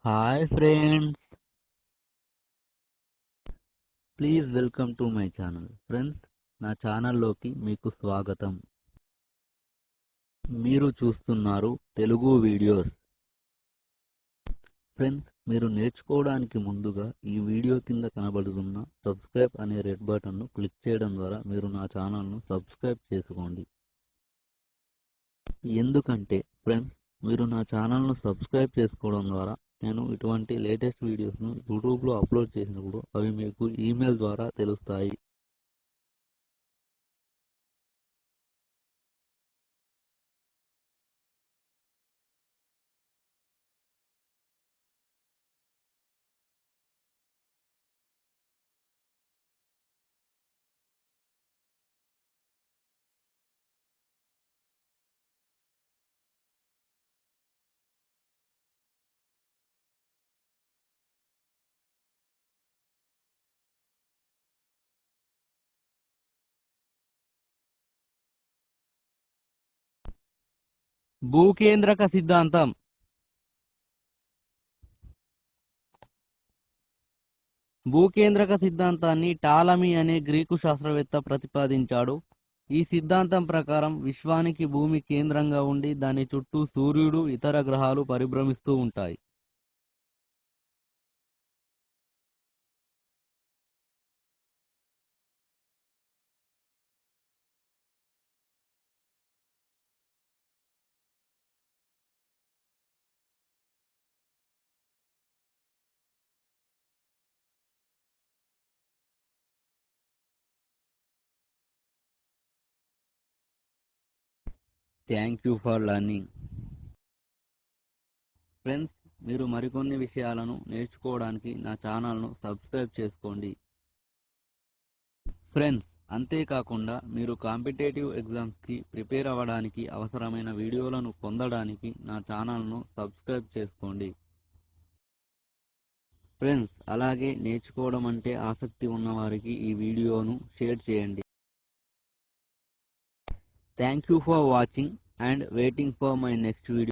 Hi friends, please welcome to my channel. Friends, నా ఛానల్లోకి మీకు స్వాగతం. మీరు చూస్తున్నారు తెలుగు వీడియోస్. ఫ్రెండ్స్, మీరు నేర్చుకోవడానికి ముందుగా ఈ వీడియో కింద కనబడుతున్న సబ్స్క్రైబ్ అనే రెడ్ బటన్ను క్లిక్ చేయడం ద్వారా మీరు నా ఛానల్ను సబ్స్క్రైబ్ చేసుకోండి. ఎందుకంటే ఫ్రెండ్స్, మీరు నా ఛానల్ను సబ్స్క్రైబ్ చేసుకోవడం ద్వారా నేను ఇటువంటి లేటెస్ట్ వీడియోస్ను యూట్యూబ్లో అప్లోడ్ చేసినప్పుడు అవి మీకు ఈమెయిల్ ద్వారా తెలుస్తాయి. భూకేంద్రక సిద్ధాంతం. భూకేంద్రక సిద్ధాంతాన్ని టాలమీ అనే గ్రీకు శాస్త్రవేత్త ప్రతిపాదించాడు. ఈ సిద్ధాంతం ప్రకారం విశ్వానికి భూమి కేంద్రంగా ఉండి దాని చుట్టూ సూర్యుడు, ఇతర గ్రహాలు పరిభ్రమిస్తూ ఉంటాయి. Thank you for learning. Friends, మీరు మరికొన్ని విషయాలను నేర్చుకోవడానికి నా ఛానల్ను సబ్స్క్రైబ్ చేసుకోండి. ఫ్రెండ్స్, అంతేకాకుండా మీరు కాంపిటేటివ్ ఎగ్జామ్స్కి ప్రిపేర్ అవ్వడానికి అవసరమైన వీడియోలను పొందడానికి నా ఛానల్ను సబ్స్క్రైబ్ చేసుకోండి. ఫ్రెండ్స్, అలాగే నేర్చుకోవడం అంటే ఆసక్తి ఉన్నవారికి ఈ వీడియోను షేర్ చేయండి. Thank you for watching and waiting for my next video.